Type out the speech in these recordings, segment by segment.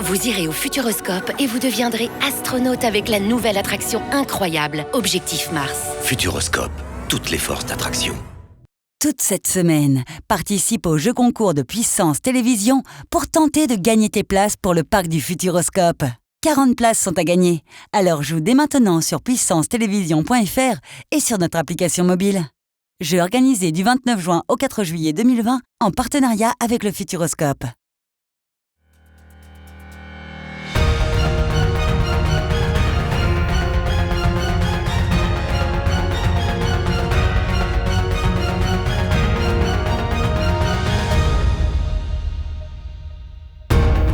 Vous irez au Futuroscope et vous deviendrez astronaute avec la nouvelle attraction incroyable, Objectif Mars. Futuroscope, toutes les forces d'attraction. Toute cette semaine, participe au jeu concours de Puissance Télévision pour tenter de gagner tes places pour le parc du Futuroscope. 40 places sont à gagner, alors joue dès maintenant sur puissancetélévision.fr et sur notre application mobile. Jeu organisé du 29 juin au 4 juillet 2020 en partenariat avec le Futuroscope.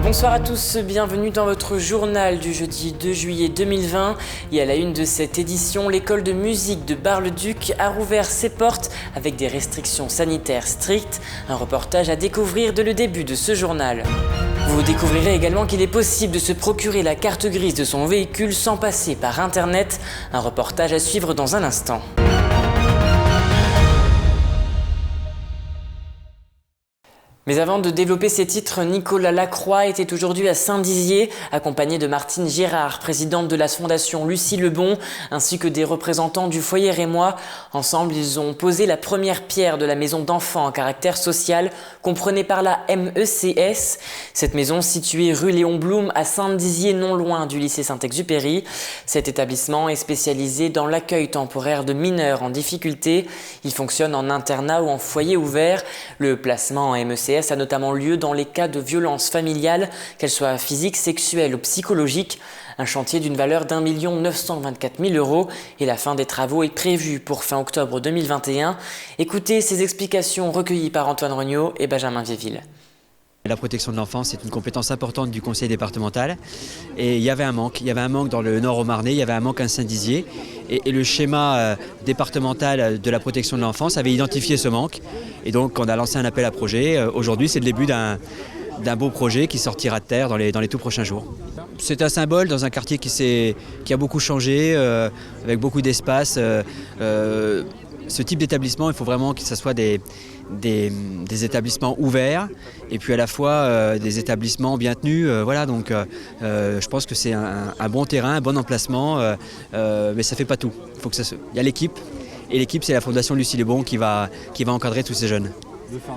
Bonsoir à tous, bienvenue dans votre journal du jeudi 2 juillet 2020. Et à la une de cette édition, l'école de musique de Bar-le-Duc a rouvert ses portes avec des restrictions sanitaires strictes. Un reportage à découvrir dès le début de ce journal. Vous découvrirez également qu'il est possible de se procurer la carte grise de son véhicule sans passer par internet. Un reportage à suivre dans un instant. Mais avant de développer ses titres, Nicolas Lacroix était aujourd'hui à Saint-Dizier, accompagné de Martine Girard, présidente de la fondation Lucie Lebon, ainsi que des représentants du foyer rémois. Ensemble, ils ont posé la première pierre de la maison d'enfants à caractère social, comprenée par la MECS. Cette maison, située rue Léon Blum à Saint-Dizier, non loin du lycée Saint-Exupéry. Cet établissement est spécialisé dans l'accueil temporaire de mineurs en difficulté. Il fonctionne en internat ou en foyer ouvert. Le placement en MECS a notamment lieu dans les cas de violences familiales, qu'elles soient physiques, sexuelles ou psychologiques. Un chantier d'une valeur d'1 924 000 € et la fin des travaux est prévue pour fin octobre 2021. Écoutez ces explications recueillies par Antoine Regnault et Benjamin Viéville. La protection de l'enfance est une compétence importante du conseil départemental et il y avait un manque dans le nord au Marnais, il y avait un manque à Saint-Dizier et le schéma départemental de la protection de l'enfance avait identifié ce manque et donc on a lancé un appel à projet. Aujourd'hui c'est le début d'un beau projet qui sortira de terre dans les tout prochains jours. C'est un symbole dans un quartier qui a beaucoup changé, avec beaucoup d'espace. Ce type d'établissement, il faut vraiment que ce soit des établissements ouverts et puis à la fois des établissements bien tenus. Je pense que c'est un bon terrain, un bon emplacement, mais ça ne fait pas tout. Il y a l'équipe et l'équipe c'est la fondation Lucie Lebon qui va encadrer tous ces jeunes.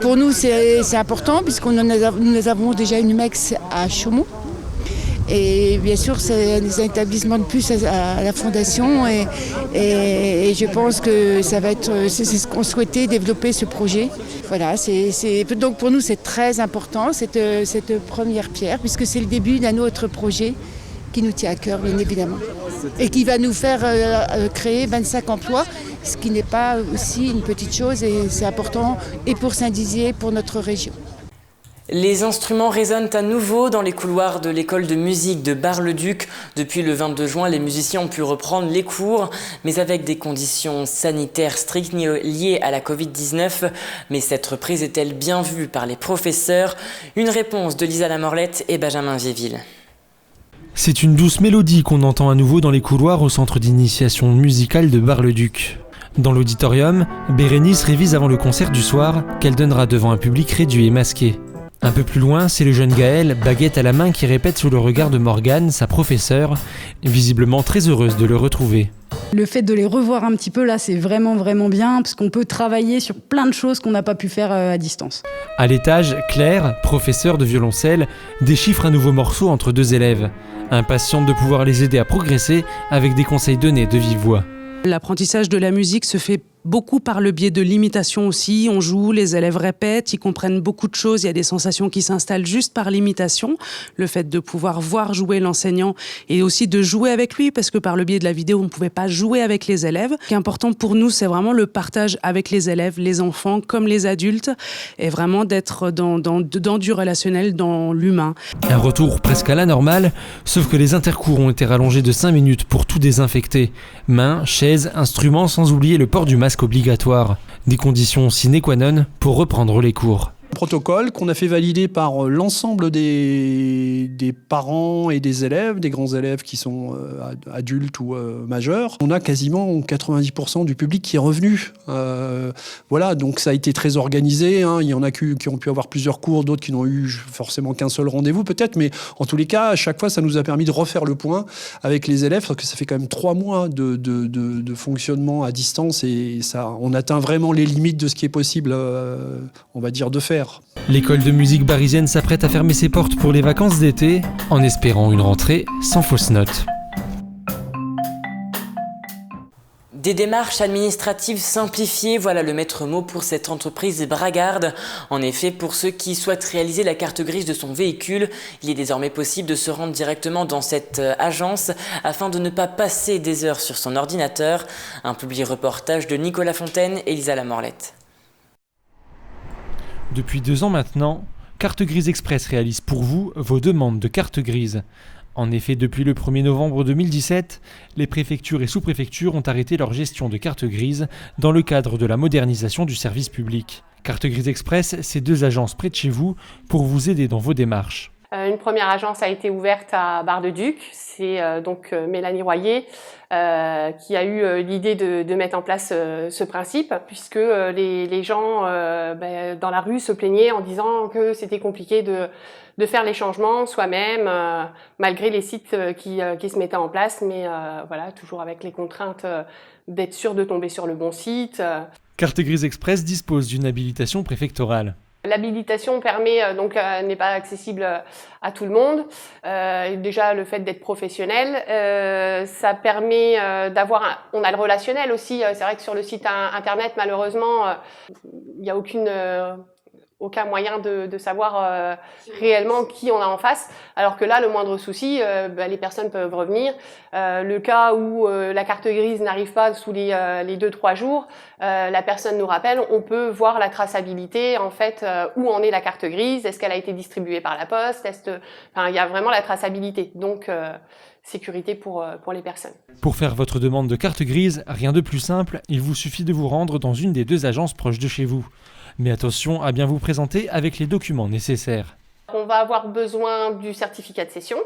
Pour nous c'est important nous avons déjà une MECS à Chaumont. Et bien sûr, c'est des établissements de plus à la fondation et je pense que c'est ce qu'on souhaitait développer ce projet. Voilà, donc pour nous c'est très important cette première pierre puisque c'est le début d'un autre projet qui nous tient à cœur bien évidemment et qui va nous faire créer 25 emplois, ce qui n'est pas aussi une petite chose et c'est important et pour Saint-Dizier et pour notre région. Les instruments résonnent à nouveau dans les couloirs de l'école de musique de Bar-le-Duc. Depuis le 22 juin, les musiciens ont pu reprendre les cours, mais avec des conditions sanitaires strictes liées à la Covid-19. Mais cette reprise est-elle bien vue par les professeurs ? Une réponse de Lisa Lamorlette et Benjamin Viéville. C'est une douce mélodie qu'on entend à nouveau dans les couloirs au centre d'initiation musicale de Bar-le-Duc. Dans l'auditorium, Bérénice révise avant le concert du soir qu'elle donnera devant un public réduit et masqué. Un peu plus loin, c'est le jeune Gaël, baguette à la main, qui répète sous le regard de Morgane, sa professeure, visiblement très heureuse de le retrouver. Le fait de les revoir un petit peu là, c'est vraiment bien, parce qu'on peut travailler sur plein de choses qu'on n'a pas pu faire à distance. À l'étage, Claire, professeure de violoncelle, déchiffre un nouveau morceau entre deux élèves, impatiente de pouvoir les aider à progresser avec des conseils donnés de vive voix. L'apprentissage de la musique se fait beaucoup par le biais de l'imitation aussi. On joue, les élèves répètent, ils comprennent beaucoup de choses. Il y a des sensations qui s'installent juste par l'imitation. Le fait de pouvoir voir jouer l'enseignant et aussi de jouer avec lui, parce que par le biais de la vidéo, on ne pouvait pas jouer avec les élèves. Ce qui est important pour nous, c'est vraiment le partage avec les élèves, les enfants comme les adultes, et vraiment d'être dans du relationnel, dans l'humain. Un retour presque à la normale, sauf que les intercours ont été rallongés de 5 minutes pour tout désinfecter. Mains, chaises, instruments, sans oublier le port du masque obligatoire. Des conditions sine qua non pour reprendre les cours. Protocole qu'on a fait valider par l'ensemble des parents et des élèves, des grands élèves qui sont adultes ou majeurs. On a quasiment 90% du public qui est revenu. Voilà, donc ça a été très organisé. Il y en a qui ont pu avoir plusieurs cours, d'autres qui n'ont eu forcément qu'un seul rendez-vous peut-être, mais en tous les cas, à chaque fois, ça nous a permis de refaire le point avec les élèves, parce que ça fait quand même 3 mois de fonctionnement à distance et on atteint vraiment les limites de ce qui est possible, on va dire, de faire. L'école de musique barisienne s'apprête à fermer ses portes pour les vacances d'été, en espérant une rentrée sans fausses notes. Des démarches administratives simplifiées, voilà le maître mot pour cette entreprise bragarde. En effet, pour ceux qui souhaitent réaliser la carte grise de son véhicule, il est désormais possible de se rendre directement dans cette agence afin de ne pas passer des heures sur son ordinateur. Un publi-reportage de Nicolas Fontaine et Lisa Lamorlette. Depuis 2 ans maintenant, Carte Grise Express réalise pour vous vos demandes de carte grise. En effet, depuis le 1er novembre 2017, les préfectures et sous-préfectures ont arrêté leur gestion de carte grise dans le cadre de la modernisation du service public. Carte Grise Express, c'est 2 agences près de chez vous pour vous aider dans vos démarches. Une première agence a été ouverte à Bar-le-Duc, c'est donc Mélanie Royer qui a eu l'idée de mettre en place ce principe, puisque les gens dans la rue se plaignaient en disant que c'était compliqué de faire les changements soi-même, malgré les sites qui se mettaient en place, mais voilà, toujours avec les contraintes d'être sûr de tomber sur le bon site. Carte Grise Express dispose d'une habilitation préfectorale. L'habilitation n'est pas accessible à tout le monde. Déjà, le fait d'être professionnel, ça permet on a le relationnel aussi. C'est vrai que sur le site internet, malheureusement, il n'y a aucun moyen de savoir réellement qui on a en face, alors que là, le moindre souci, les personnes peuvent revenir. Le cas où la carte grise n'arrive pas sous les 2-3 jours, la personne nous rappelle, on peut voir la traçabilité, en fait, où en est la carte grise, est-ce qu'elle a été distribuée par la poste, il y a vraiment la traçabilité, donc sécurité pour les personnes. Pour faire votre demande de carte grise, rien de plus simple, il vous suffit de vous rendre dans une des 2 agences proches de chez vous. Mais attention à bien vous présenter avec les documents nécessaires. On va avoir besoin du certificat de cession,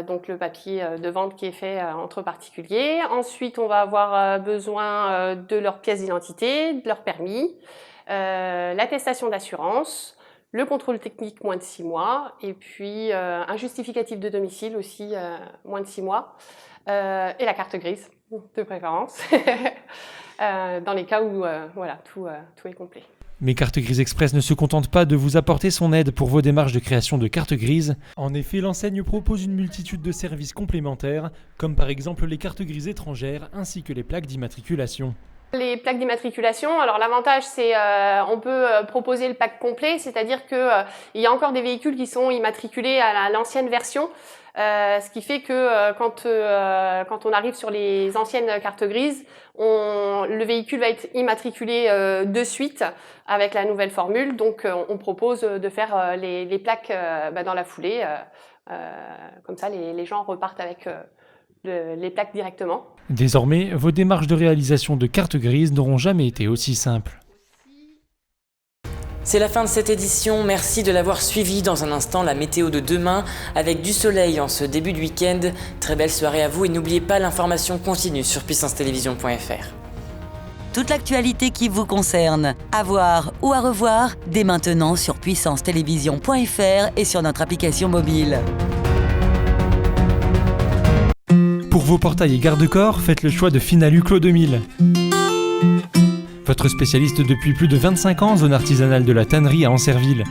donc le papier de vente qui est fait entre particuliers. Ensuite, on va avoir besoin de leur pièce d'identité, de leur permis, l'attestation d'assurance, le contrôle technique moins de 6 mois, et puis un justificatif de domicile aussi moins de 6 mois, et la carte grise de préférence, dans les cas où tout est complet. Mais Carte Grise Express ne se contente pas de vous apporter son aide pour vos démarches de création de carte grise. En effet, l'enseigne propose une multitude de services complémentaires, comme par exemple les cartes grises étrangères ainsi que les plaques d'immatriculation. Les plaques d'immatriculation, alors l'avantage c'est on peut proposer le pack complet, c'est-à-dire que il y a encore des véhicules qui sont immatriculés à l'ancienne version, ce qui fait que quand on arrive sur les anciennes cartes grises, le véhicule va être immatriculé de suite avec la nouvelle formule, donc on propose de faire les plaques dans la foulée, comme ça les gens repartent avec les plaques directement. Désormais, vos démarches de réalisation de carte grise n'auront jamais été aussi simples. C'est la fin de cette édition, merci de l'avoir suivi. Dans un instant, la météo de demain, avec du soleil en ce début de week-end. Très belle soirée à vous et n'oubliez pas l'information continue sur puissancetélévision.fr. Toute l'actualité qui vous concerne, à voir ou à revoir, dès maintenant sur puissancetélévision.fr et sur notre application mobile. Pour vos portails et garde-corps, faites le choix de Finalu Clos 2000. Votre spécialiste depuis plus de 25 ans, zone artisanale de la tannerie à Ancerville.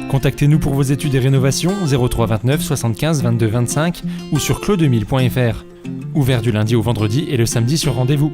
Contactez-nous pour vos études et rénovations 03 29 75 22 25 ou sur clos2000.fr. Ouvert du lundi au vendredi et le samedi sur rendez-vous.